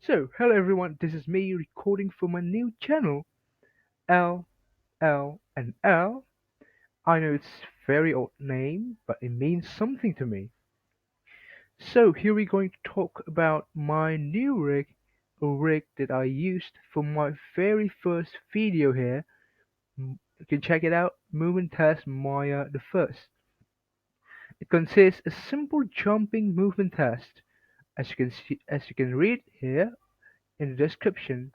So, hello everyone, this is me recording for my new channel, L, L, and L. I know it's very old name, but it means something to me. So, here we're going to talk about my new rig, a rig that I used for my very first video here. You can check it out, Movement Test Maya the First. It consists a simple jumping movement test, as you can read here in the description.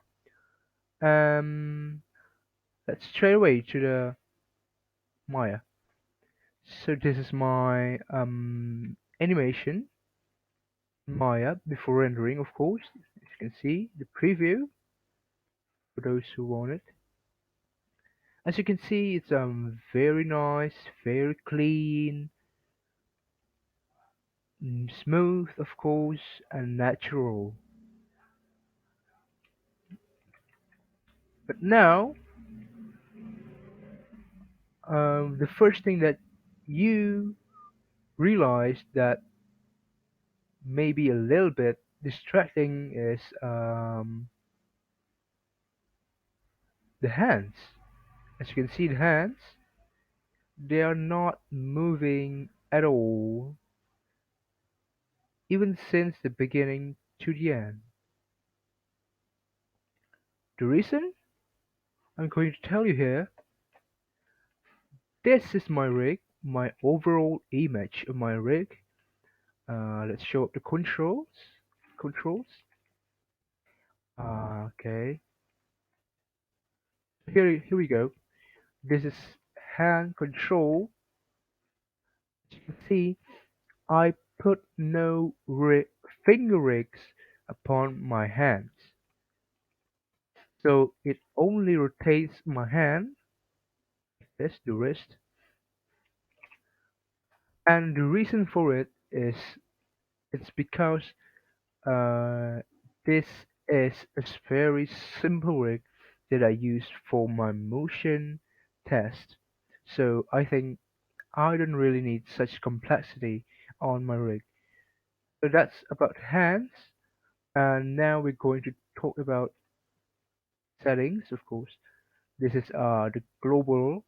Um, let's straight away to the Maya. So this is my animation Maya before rendering, of course. As you can see, the preview for those who want it. As you can see, it's very nice, very clean, smooth, of course, and natural. But now, the first thing that you realize that may be a little bit distracting is the hands. As you can see, the hands, they are not moving at all, even since the beginning to the end. The reason? I'm going to tell you here. This is my rig, my overall image of my rig. Let's show up the controls. Controls. Okay. Here we go. This is hand control. As you can see, I put no finger rigs upon my hands. So it only rotates my hand, that's the wrist, and the reason for it is it's because uh, this is a very simple rig that I use for my motion test. So I think I don't really need such complexity on my rig. So that's about hands, and now we're going to talk about settings, of course. This is the global,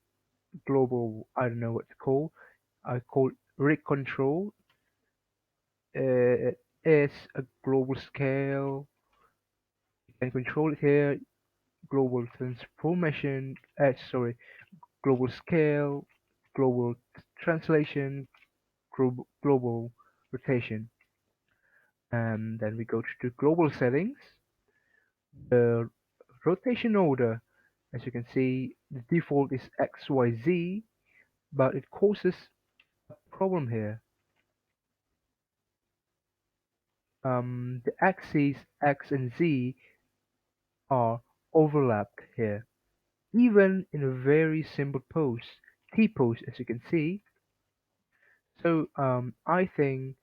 I don't know what to call. I call rig control. It is a global scale. You can control it here. Global transformation. Sorry, global scale, global translation, global rotation. And then we go to the global settings. The rotation order, as you can see, the default is XYZ, but it causes a problem here. The axes X and Z are overlapped here, even in a very simple pose, T pose, as you can see. So I think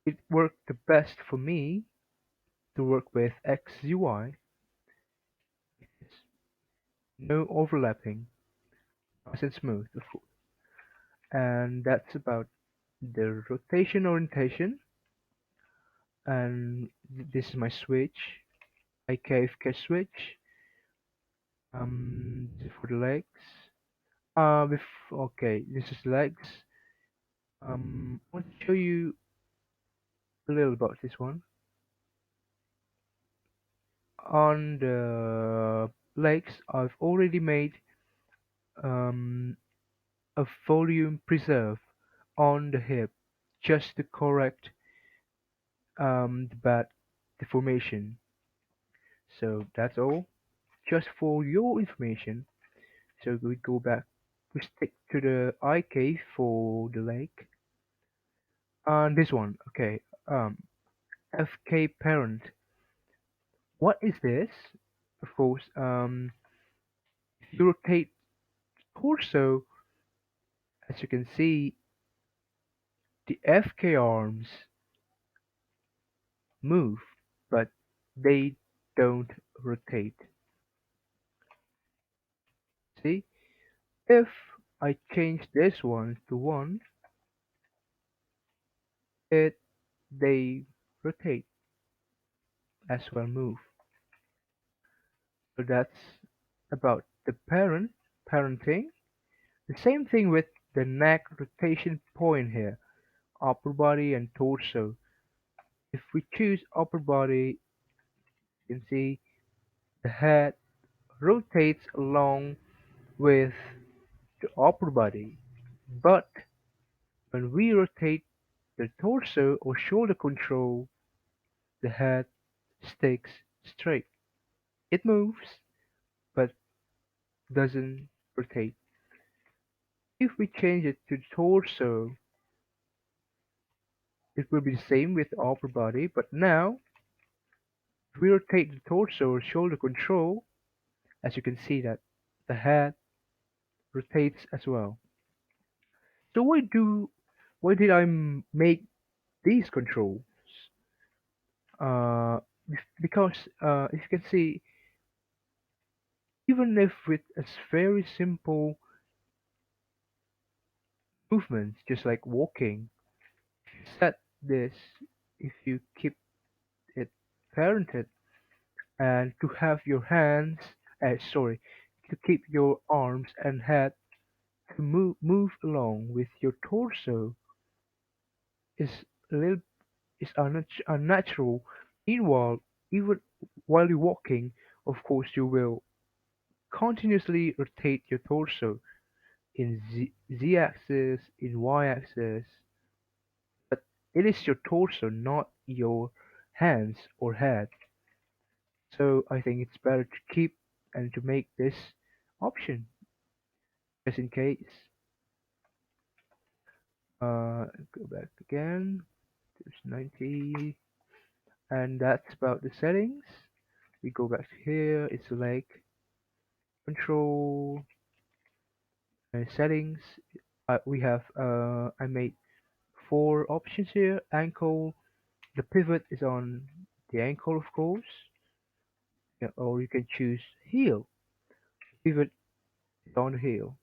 it worked the best for me to work with XUI. No overlapping, nice and smooth, of course. And that's about the rotation orientation. And this is my switch, IKFK switch. For the legs. Okay, this is legs. I want to show you a little about this one. On the legs, I've already made um, a volume preserve on the hip just to correct the bad deformation. So that's all, just for your information. So we go back, we stick to the IK for the leg. And this one, okay, FK parent. What is this? Of course, if you rotate torso, as you can see, the FK arms move, but they don't rotate. See, if I change this one to 1, it they rotate. as well move. So that's about the parenting. The same thing with the neck rotation point here, upper body and torso. If we choose upper body, you can see the head rotates along with the upper body. But when we rotate the torso or shoulder control, the head sticks straight. It moves, but doesn't rotate. If we change it to torso, it will be the same with the upper body, but now if we rotate the torso or shoulder control, as you can see that the head rotates as well. So why did I make these controls? Uh, because if you can see, even if with a very simple movements, just like walking, set this, if you keep it parented, and to have your hands, sorry, to keep your arms and head to move along with your torso is a little is unnatural. Meanwhile, even while you're walking, of course, you will continuously rotate your torso in Z axis, in Y axis, but it is your torso, not your hands or head. So I think it's better to keep and to make this option just in case. Go back again. There's 90, and that's about the settings. We go back to here. It's like control settings. We have I made four options here. Ankle. The pivot is on the ankle, of course. Yeah, or you can choose heel. Pivot is on the heel,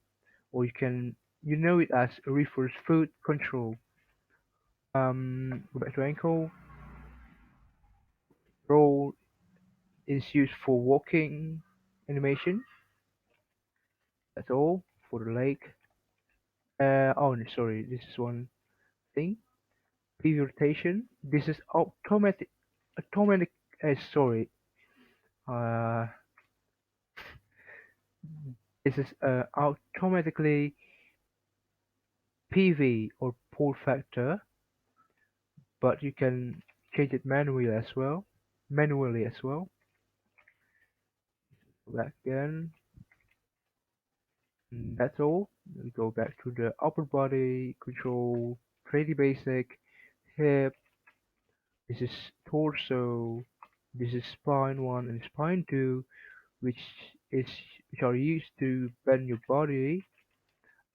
or you know it as reverse foot control. Go back to ankle. Roll is used for walking animation. That's all for the leg. Oh, no, sorry, this is one thing. Preview rotation. This is automatic. Automatic. Sorry. Uh, this is automatically PV or pull factor, but you can change it manually as well. Manually as well. Back again. That's all. We go back to the upper body control. Pretty basic. Hip. This is torso. This is spine 1 and spine 2, which is which are used to bend your body,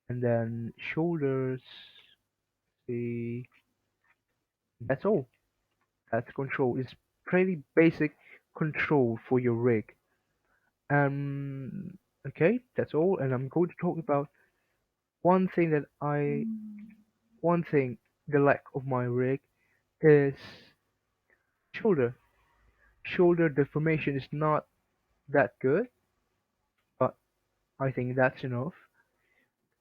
and then shoulders. See, that's all. That's control. It's pretty basic control for your rig. Um, okay, that's all. And I'm going to talk about one thing that I, one thing, the lack of my rig is shoulder. Shoulder deformation is not that good, but I think that's enough.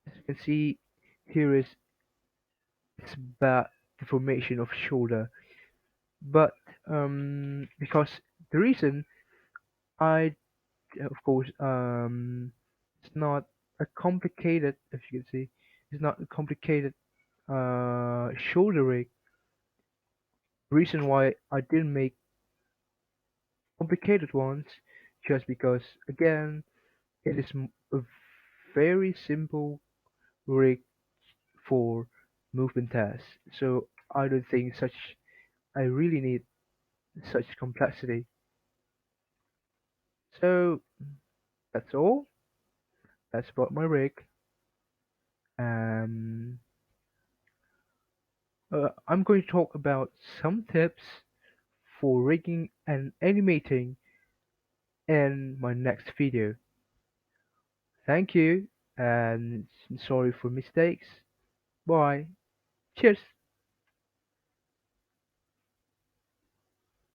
As you can see, here is it's bad deformation of shoulder, but because the reason I, of course, it's not a complicated, as you can see, it's not a complicated shoulder rig. Reason why I didn't make complicated ones, just because again, it is a very simple rig for movement tasks. So I don't think I really need such complexity. So that's all. That's about my rig. Um, I'm going to talk about some tips for rigging and animating in my next video. Thank you, and sorry for mistakes. Bye. Cheers.